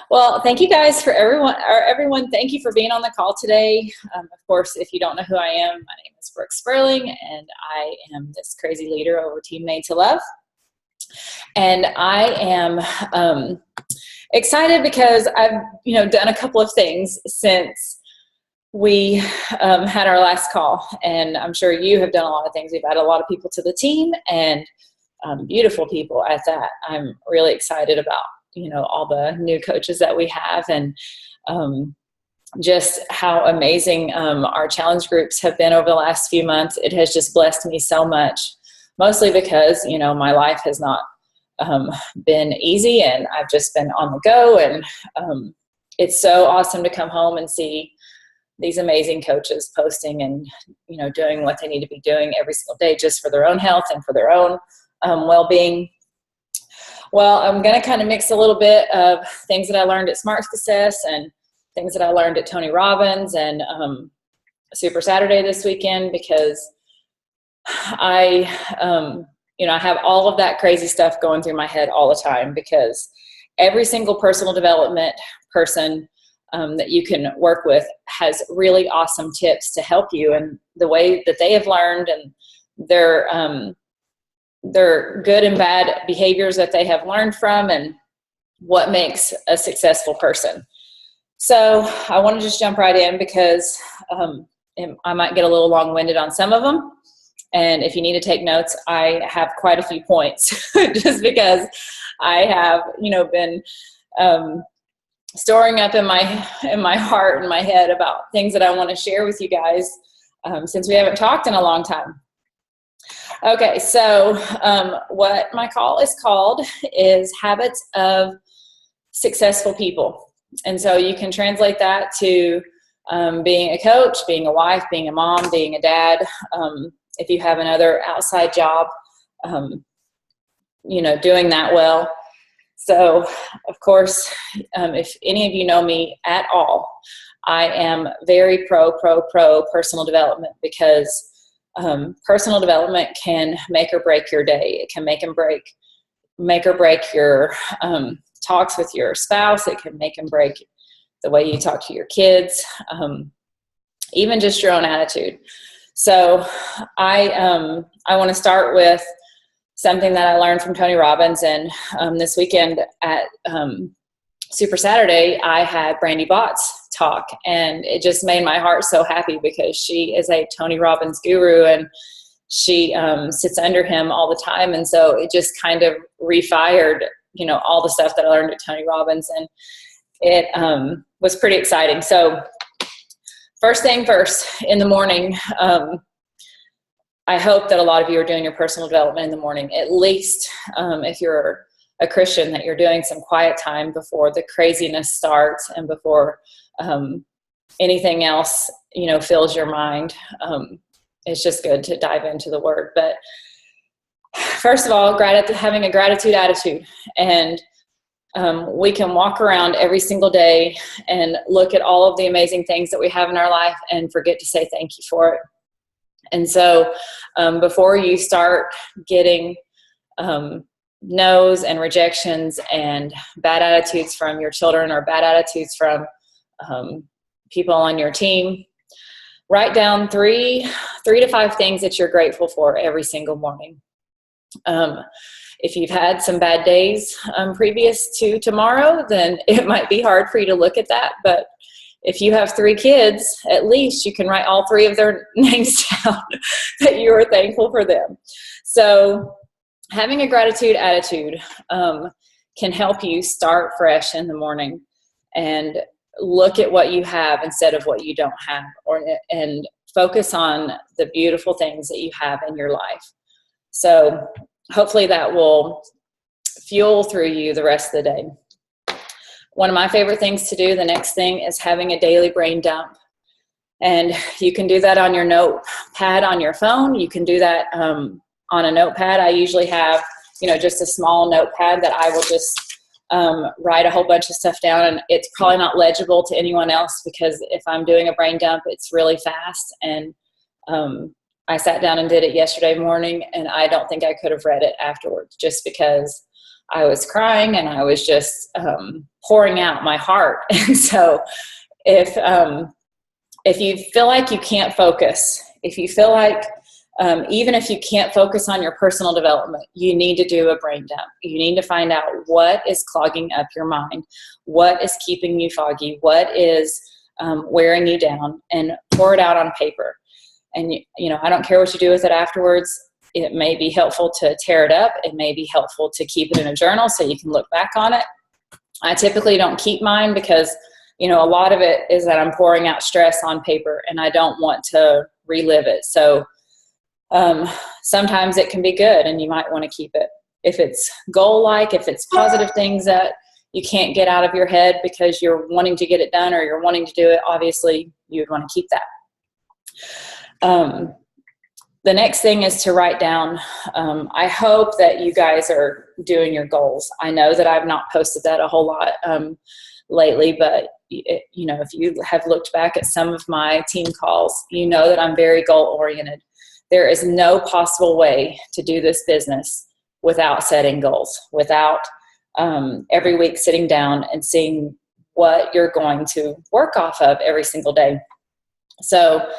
Well, thank you guys for everyone. Thank you for being on the call today. Of course, if you don't know who I am, my name is Brooke Sperling, and I am this crazy leader over Team Made to Love. And I am excited because I've done a couple of things since we had our last call, and I'm sure you have done a lot of things. We've added a lot of people to the team, and beautiful people at that. I'm really excited about all the new coaches that we have, and just how amazing our challenge groups have been over the last few months. It has just blessed me so much, mostly because my life has not been easy, and I've just been on the go, and it's so awesome to come home and see these amazing coaches posting and doing what they need to be doing every single day just for their own health and for their own well-being. Well, I'm going to kind of mix a little bit of things that I learned at Smart Success and things that I learned at Tony Robbins and Super Saturday this weekend, because I have all of that crazy stuff going through my head all the time, because every single personal development person that you can work with has really awesome tips to help you, and the way that they have learned, and their good and bad behaviors that they have learned from, and what makes a successful person. So I want to just jump right in, because I might get a little long-winded on some of them. And if you need to take notes, I have quite a few points just because I have, been storing up in my heart and my head about things that I want to share with you guys since we haven't talked in a long time. Okay, so what my call is called is Habits of Successful People. And so you can translate that to being a coach, being a wife, being a mom, being a dad. If you have another outside job, doing that well. So, of course, if any of you know me at all, I am very pro personal development, because personal development can make or break your day. It can make or break your talks with your spouse. It can make and break the way you talk to your kids, even just your own attitude. So I want to start with something that I learned from Tony Robbins. And this weekend at Super Saturday, I had Brandy Botts talk, and it just made my heart so happy, because she is a Tony Robbins guru, and she sits under him all the time. And so it just kind of refired, all the stuff that I learned at Tony Robbins, and it was pretty exciting. So first thing first, in the morning, I hope that a lot of you are doing your personal development in the morning. At least if you're a Christian, that you're doing some quiet time before the craziness starts and before anything else, fills your mind. It's just good to dive into the Word. But first of all, having a gratitude attitude. And we can walk around every single day and look at all of the amazing things that we have in our life and forget to say thank you for it. And so before you start getting no's and rejections and bad attitudes from your children, or bad attitudes from people on your team, write down three to five things that you're grateful for every single morning. If you've had some bad days previous to tomorrow, then it might be hard for you to look at that. But if you have 3 kids, at least you can write all 3 of their names down that you are thankful for them. So having a gratitude attitude can help you start fresh in the morning and look at what you have instead of what you don't have, and focus on the beautiful things that you have in your life. So hopefully that will fuel through you the rest of the day. One of my favorite things to do, the next thing, is having a daily brain dump. And you can do that on your notepad on your phone. You can do that on a notepad. I usually have, just a small notepad that I will just write a whole bunch of stuff down. And it's probably not legible to anyone else, because if I'm doing a brain dump, it's really fast. And I sat down and did it yesterday morning, and I don't think I could have read it afterwards, just because I was crying and I was just pouring out my heart. And so if you feel like you can't focus, if you feel like even if you can't focus on your personal development, you need to do a brain dump. You need to find out what is clogging up your mind, what is keeping you foggy, what is wearing you down, and pour it out on paper. And, I don't care what you do with it afterwards. It may be helpful to tear it up. It may be helpful to keep it in a journal so you can look back on it. I typically don't keep mine because, a lot of it is that I'm pouring out stress on paper and I don't want to relive it. So sometimes it can be good and you might want to keep it. If it's goal-like, if it's positive things that you can't get out of your head because you're wanting to get it done or you're wanting to do it, obviously you would want to keep that. The next thing is to write down. I hope that you guys are doing your goals. I know that I've not posted that a whole lot lately, but if you have looked back at some of my team calls, you know that I'm very goal-oriented. There is no possible way to do this business without setting goals, without every week sitting down and seeing what you're going to work off of every single day. So,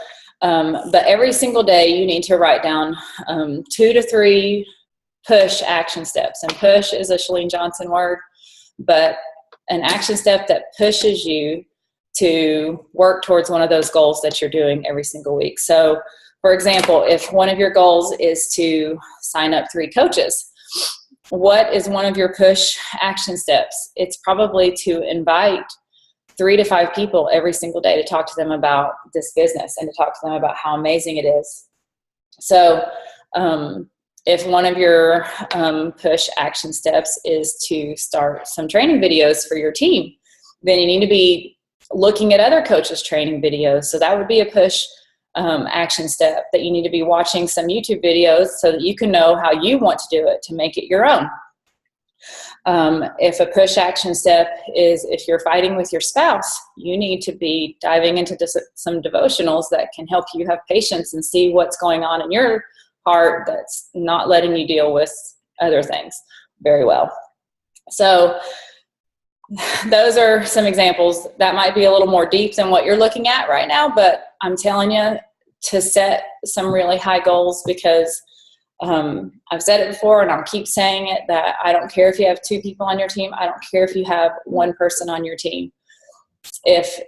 but every single day you need to write down 2 to 3 push action steps. And push is a Chalene Johnson word, but an action step that pushes you to work towards one of those goals that you're doing every single week. So, for example, if one of your goals is to sign up 3 coaches, what is one of your push action steps? It's probably to invite 3 to 5 people every single day to talk to them about this business and to talk to them about how amazing it is. So if one of your push action steps is to start some training videos for your team, then you need to be looking at other coaches' training videos. So that would be a push action step, that you need to be watching some YouTube videos so that you can know how you want to do it to make it your own. If a push action step is if you're fighting with your spouse, you need to be diving into some devotionals that can help you have patience and see what's going on in your heart that's not letting you deal with other things very well. So those are some examples. That might be a little more deep than what you're looking at right now, but I'm telling you to set some really high goals, because I've said it before and I'll keep saying it, that I don't care if you have 2 people on your team. I don't care if you have 1 person on your team. If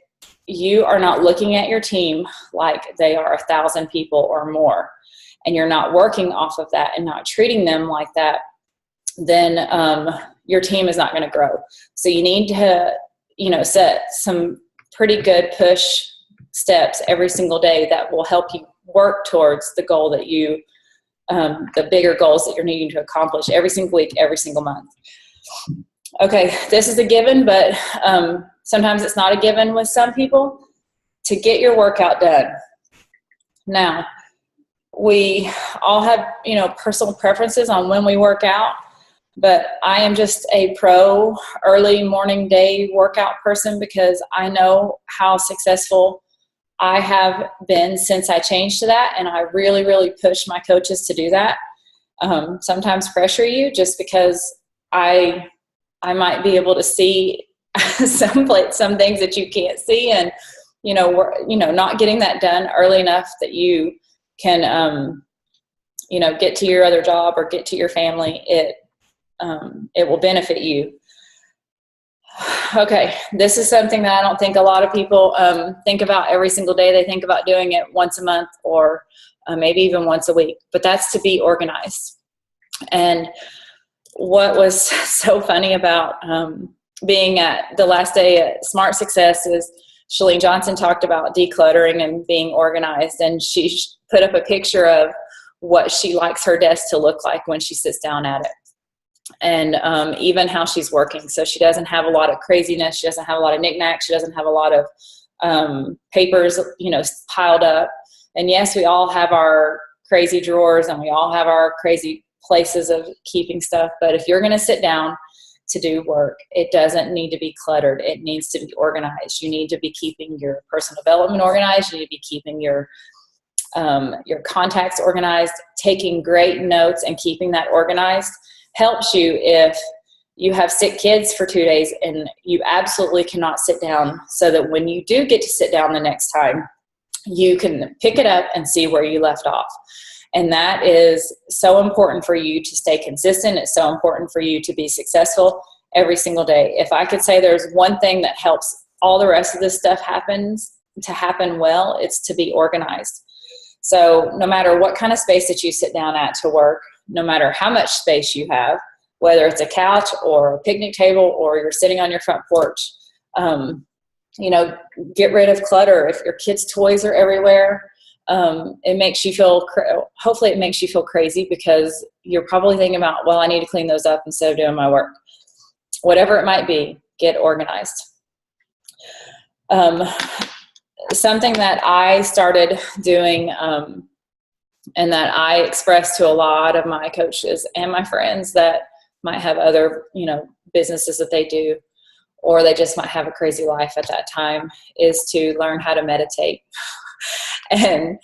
you are not looking at your team like they are 1,000 people or more, and you're not working off of that and not treating them like that, then your team is not going to grow. So you need to, set some pretty good push steps every single day that will help you work towards the goal that you, the bigger goals that you're needing to accomplish every single week, every single month. Okay, this is a given, but sometimes it's not a given with some people. To get your workout done. Now, we all have, personal preferences on when we work out, but I am just a pro early morning day workout person, because I know how successful I have been since I changed to that, and I really, really push my coaches to do that. Sometimes pressure you just because I might be able to see some things that you can't see, and not getting that done early enough that you can get to your other job or get to your family. It will benefit you. Okay, this is something that I don't think a lot of people think about every single day. They think about doing it once a month or maybe even once a week, but that's to be organized. And what was so funny about being at the last day at Smart Success is Chalene Johnson talked about decluttering and being organized, and she put up a picture of what she likes her desk to look like when she sits down at it. And even how she's working. So she doesn't have a lot of craziness. She doesn't have a lot of knickknacks. She doesn't have a lot of papers, piled up. And yes, we all have our crazy drawers and we all have our crazy places of keeping stuff. But if you're going to sit down to do work, it doesn't need to be cluttered. It needs to be organized. You need to be keeping your personal development organized. You need to be keeping your contacts organized. Taking great notes and keeping that organized helps you if you have sick kids for 2 days, and you absolutely cannot sit down, so that when you do get to sit down the next time, you can pick it up and see where you left off. And that is so important for you to stay consistent. It's so important for you to be successful every single day. If I could say there's one thing that helps all the rest of this stuff happen well, it's to be organized. So no matter what kind of space that you sit down at to work, no matter how much space you have, whether it's a couch or a picnic table or you're sitting on your front porch, get rid of clutter. If your kids' toys are everywhere, it makes you feel, hopefully it makes you feel crazy, because you're probably thinking about, well, I need to clean those up instead of doing my work. Whatever it might be, get organized. Something that I started doing, and that I express to a lot of my coaches and my friends that might have other, businesses that they do, or they just might have a crazy life at that time, is to learn how to meditate. And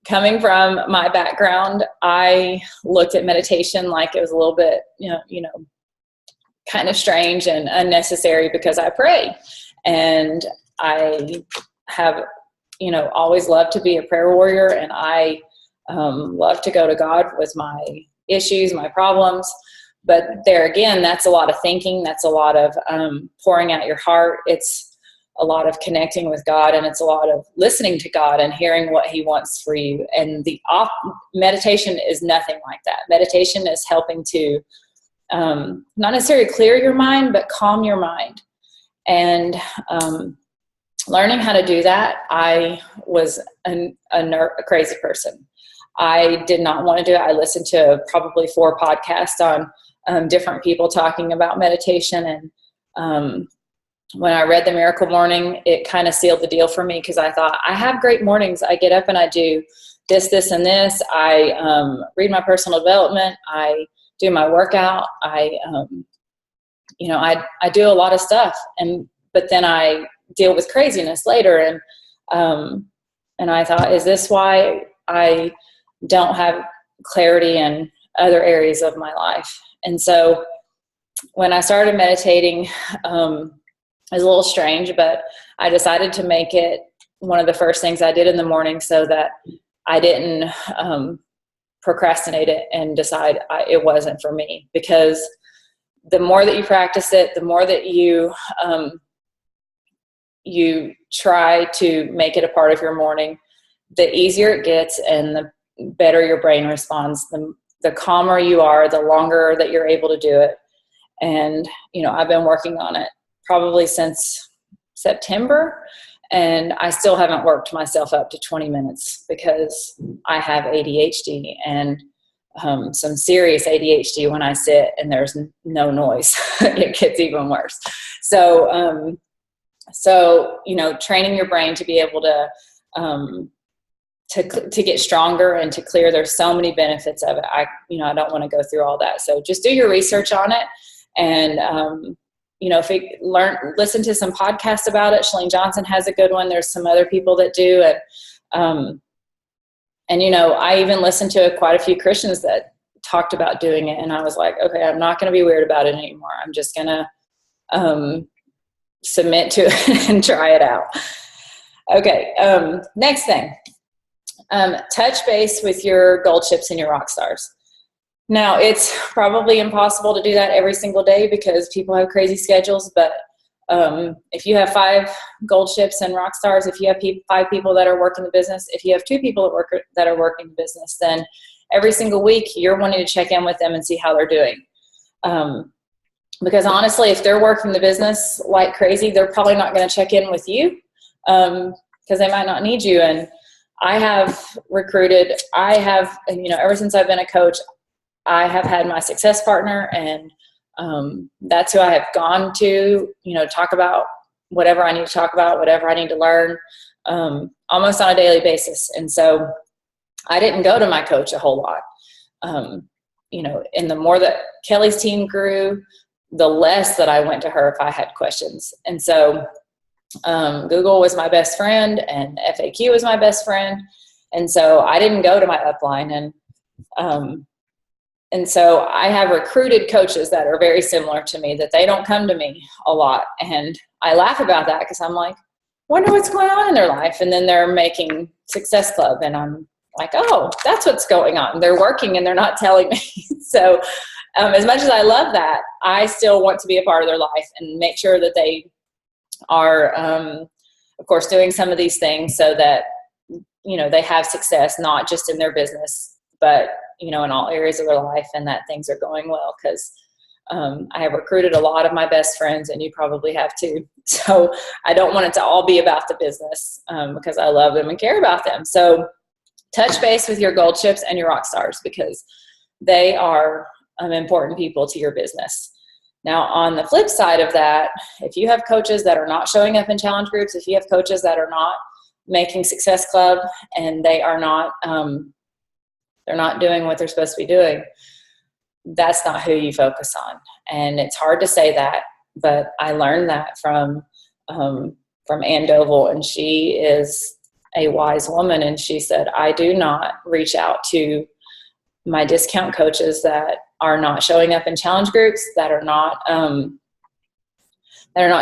coming from my background, I looked at meditation like it was a little bit, kind of strange and unnecessary, because I pray. And I have, always loved to be a prayer warrior, and I love to go to God with my issues, my problems. But there again, that's a lot of thinking. That's a lot of pouring out your heart. It's a lot of connecting with God, and it's a lot of listening to God and hearing what He wants for you. And meditation is nothing like that. Meditation is helping to not necessarily clear your mind, but calm your mind. And learning how to do that, I was a crazy person. I did not want to do it. I listened to probably 4 podcasts on different people talking about meditation. And when I read The Miracle Morning, it kind of sealed the deal for me, because I thought, I have great mornings. I get up and I do this, and this. I read my personal development. I do my workout. I do a lot of stuff. But then I deal with craziness later. And I thought, is this why I don't have clarity in other areas of my life? And so when I started meditating, it was a little strange, but I decided to make it one of the first things I did in the morning, so that I didn't procrastinate it and decide it wasn't for me. Because the more that you practice it, the more that you try to make it a part of your morning, the easier it gets, and the better your brain responds. The calmer you are, the longer that you're able to do it. And, I've been working on it probably since September, and I still haven't worked myself up to 20 minutes, because I have ADHD, and some serious ADHD. When I sit and there's no noise, it gets even worse. So, training your brain to be able to get stronger and to clear, there's so many benefits of it. I don't want to go through all that. So just do your research on it. And, listen to some podcasts about it. Chalene Johnson has a good one. There's some other people that do. And I even listened to quite a few Christians that talked about doing it. And I was like, okay, I'm not going to be weird about it anymore. I'm just going to submit to it and try it out. Okay. Next thing, touch base with your gold chips and your rock stars. Now, it's probably impossible to do that every single day, because people have crazy schedules. But if you have 5 gold chips and rock stars, if you have 5 people that are working the business, if you have 2 people that are working the business, then every single week you're wanting to check in with them and see how they're doing. Because honestly, if they're working the business like crazy, they're probably not going to check in with you, because they might not need you. And I have recruited, ever since I've been a coach, I have had my success partner, and that's who I have gone to, talk about whatever I need to talk about, whatever I need to learn, almost on a daily basis. And so I didn't go to my coach a whole lot. And the more that Kelly's team grew, the less that I went to her if I had questions. And so Google was my best friend, and FAQ was my best friend. And so I didn't go to my upline. And so I have recruited coaches that are very similar to me, that they don't come to me a lot. And I laugh about that because I'm like, wonder what's going on in their life. And then they're making Success Club. And I'm like, oh, that's what's going on. They're working and they're not telling me. So as much as I love that, I still want to be a part of their life and make sure that they are, of course, doing some of these things so that, you know, they have success, not just in their business, but, you know, in all areas of their life, and that things are going well. Because I have recruited a lot of my best friends, and you probably have too. So I don't want it to all be about the business, because I love them and care about them. So touch base with your gold chips and your rock stars, because they are important people to your business. Now, on the flip side of that, if you have coaches that are not showing up in challenge groups, if you have coaches that are not making Success Club, and they are not, they're not doing what they're supposed to be doing, that's not who you focus on. And it's hard to say that, but I learned that from Ann Doval, and she is a wise woman. And she said, I do not reach out to my discount coaches that are not showing up in challenge groups, that are not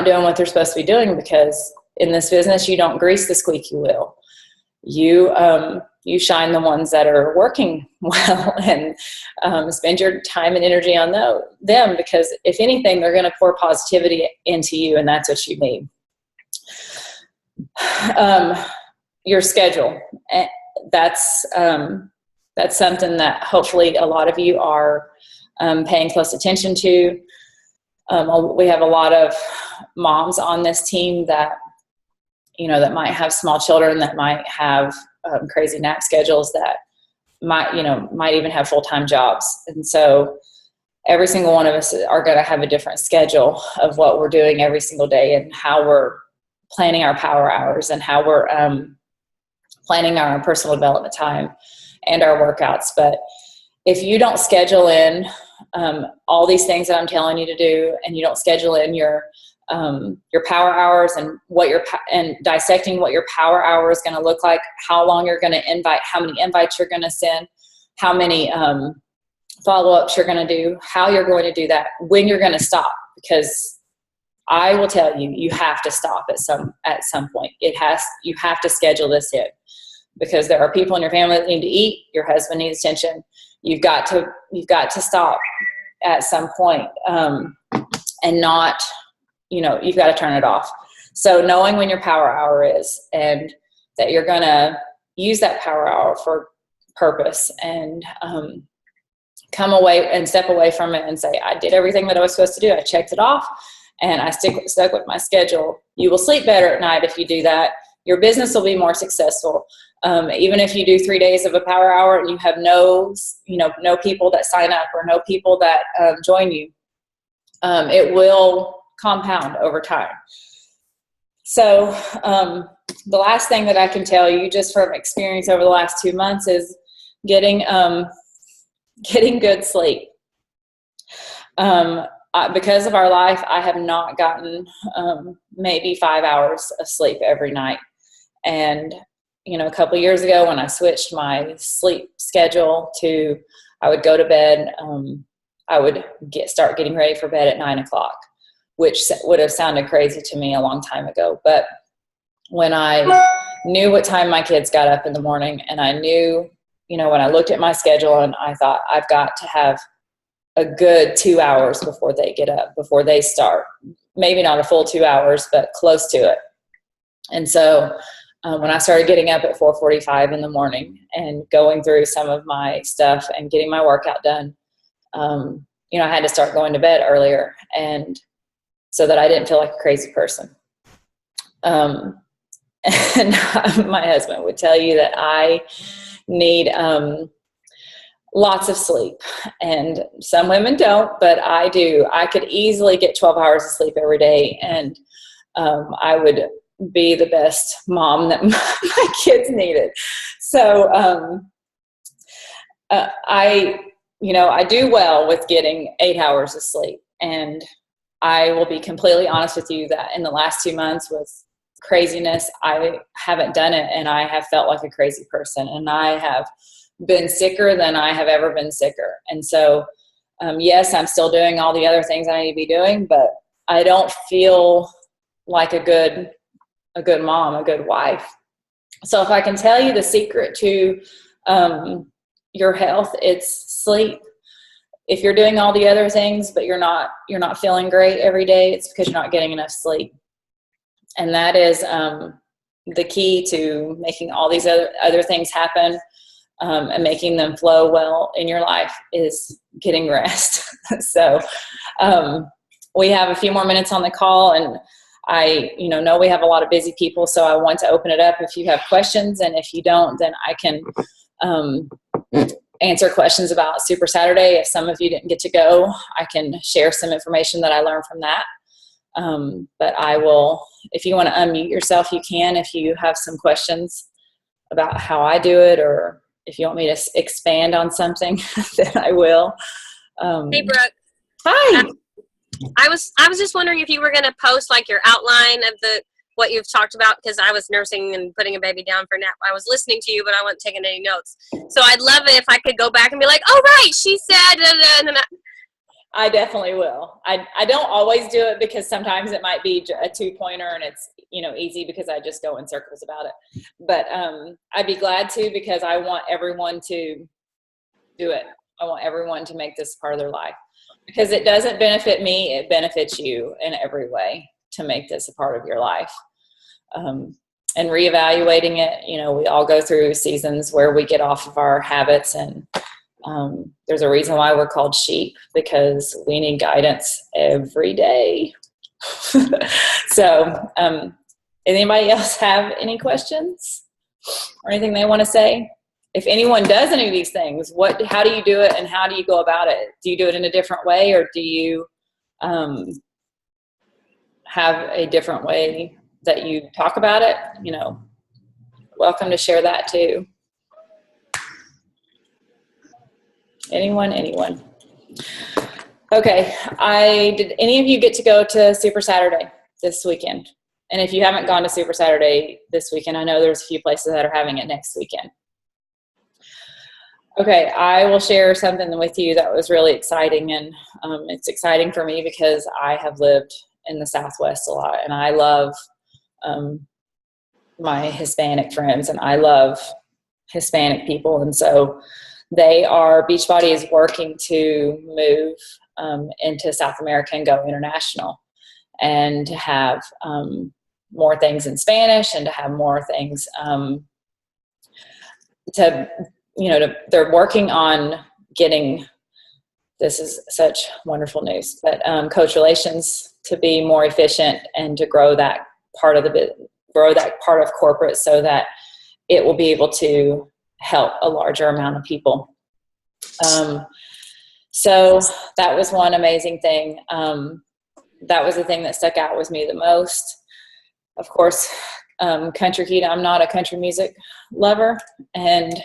doing what they're supposed to be doing, because in this business, you don't grease the squeaky wheel. You shine the ones that are working well, and spend your time and energy on them, because if anything, they're going to pour positivity into you, and that's what you need. Your schedule. That's something that hopefully a lot of you are paying close attention to. We have a lot of moms on this team that, you know, that might have small children, that might have crazy nap schedules, that might even have full-time jobs. And so every single one of us are going to have a different schedule of what we're doing every single day, and how we're planning our power hours, and how we're planning our personal development time and our workouts. But if you don't schedule in all these things that I'm telling you to do, and you don't schedule in your power hours, and and dissecting what your power hour is going to look like, how long you're going to invite, how many invites you're going to send, how many follow-ups you're going to do, how you're going to do that, when you're going to stop, because I will tell you, you have to stop at some point. You have to schedule this in, because there are people in your family that need to eat. Your husband needs attention. You've got to stop at some point, and not, you've got to turn it off. So knowing when your power hour is, and that you're going to use that power hour for purpose, and come away and step away from it and say, I did everything that I was supposed to do. I checked it off, and I stuck with my schedule. You will sleep better at night if you do that. Your business will be more successful. Even if you do 3 days of a power hour and you have no people that sign up, or no people that join you, it will compound over time. So the last thing that I can tell you, just from experience over the last 2 months, is getting good sleep. Because of our life, I have not gotten maybe 5 hours of sleep every night. And, a couple of years ago, when I switched my sleep schedule to, I would go to bed, I would start getting ready for bed at 9 o'clock, which would have sounded crazy to me a long time ago. But when I knew what time my kids got up in the morning, and I knew, when I looked at my schedule, and I thought, I've got to have a good 2 hours before they get up, before they start. Maybe not a full 2 hours, but close to it. And so when I started getting up at 4:45 in the morning and going through some of my stuff and getting my workout done, I had to start going to bed earlier, and so that I didn't feel like a crazy person. And my husband would tell you that I need lots of sleep, and some women don't, but I do. I could easily get 12 hours of sleep every day, and I would be the best mom that my kids needed. So I do well with getting 8 hours of sleep, and I will be completely honest with you that in the last 2 months with craziness, I haven't done it, and I have felt like a crazy person, and I have been sicker than I have ever been sicker. And so, yes, I'm still doing all the other things I need to be doing, but I don't feel like a good mom, a good wife. So if I can tell you the secret to your health, it's sleep. If you're doing all the other things, but you're not feeling great every day, it's because you're not getting enough sleep. And that is the key to making all these other things happen, and making them flow well in your life, is getting rest. So we have a few more minutes on the call, and I know we have a lot of busy people, so I want to open it up if you have questions, and if you don't, then I can answer questions about Super Saturday. If some of you didn't get to go, I can share some information that I learned from that. But I will, if you want to unmute yourself, you can, if you have some questions about how I do it, or if you want me to expand on something, then I will. Hey, Brooke. Hi. I was just wondering if you were going to post like your outline of what you've talked about, because I was nursing and putting a baby down for a nap. I was listening to you, but I wasn't taking any notes. So I'd love it if I could go back and be like, oh, right, she said, and then I definitely will. I don't always do it, because sometimes it might be a 2-pointer and it's, easy because I just go in circles about it. But I'd be glad to, because I want everyone to do it. I want everyone to make this part of their life, because it doesn't benefit me. It benefits you in every way to make this a part of your life. And reevaluating it, we all go through seasons where we get off of our habits, and there's a reason why we're called sheep, because we need guidance every day. So, anybody else have any questions or anything they want to say? If anyone does any of these things, how do you do it, and how do you go about it? Do you do it in a different way, or do you have a different way that you talk about it? Welcome to share that too. Anyone? Okay. Did any of you get to go to Super Saturday this weekend? And if you haven't gone to Super Saturday this weekend, I know there's a few places that are having it next weekend. Okay, I will share something with you that was really exciting, and it's exciting for me because I have lived in the Southwest a lot, and I love my Hispanic friends, and I love Hispanic people, and so Beachbody is working to move into South America and go international, and to have more things in Spanish, and to have more things they're working on getting, this is such wonderful news, but coach relations to be more efficient, and to grow that part of corporate, so that it will be able to help a larger amount of people. So that was one amazing thing. That was the thing that stuck out with me the most. Of course, Country Keto, I'm not a country music lover, and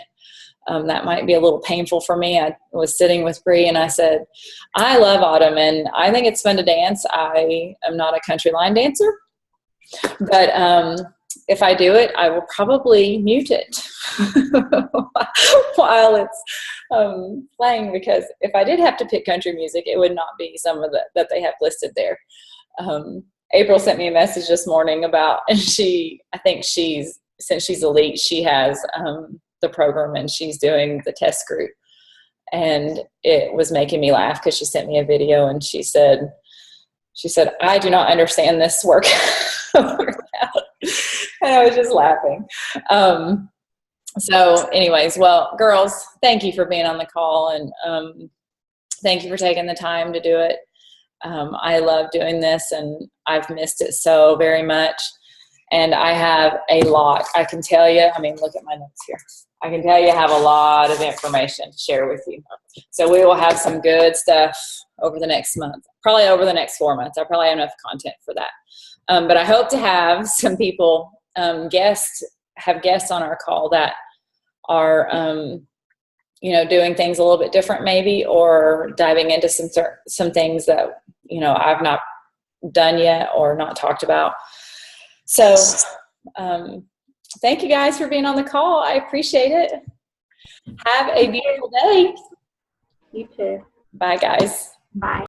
that might be a little painful for me. I was sitting with Bree, and I said, I love autumn, and I think it's fun to dance. I am not a country line dancer, but if I do it, I will probably mute it while it's playing, because if I did have to pick country music, it would not be some of that they have listed there. April sent me a message this morning about, and since she's elite, she has the program, and she's doing the test group, and it was making me laugh, because she sent me a video, and she said, I do not understand this workout. And I was just laughing. So anyways, well, girls, thank you for being on the call, and thank you for taking the time to do it. I love doing this, and I've missed it so very much. And I have a lot, I can tell you, look at my notes here. I can tell you I have a lot of information to share with you. So we will have some good stuff over the next month, probably over the next 4 months. I probably have enough content for that. But I hope to have some people, guests on our call that are, doing things a little bit different maybe, or diving into some things that, I've not done yet or not talked about. So thank you guys for being on the call. I appreciate it. Have a beautiful day. You too. Bye, guys. Bye.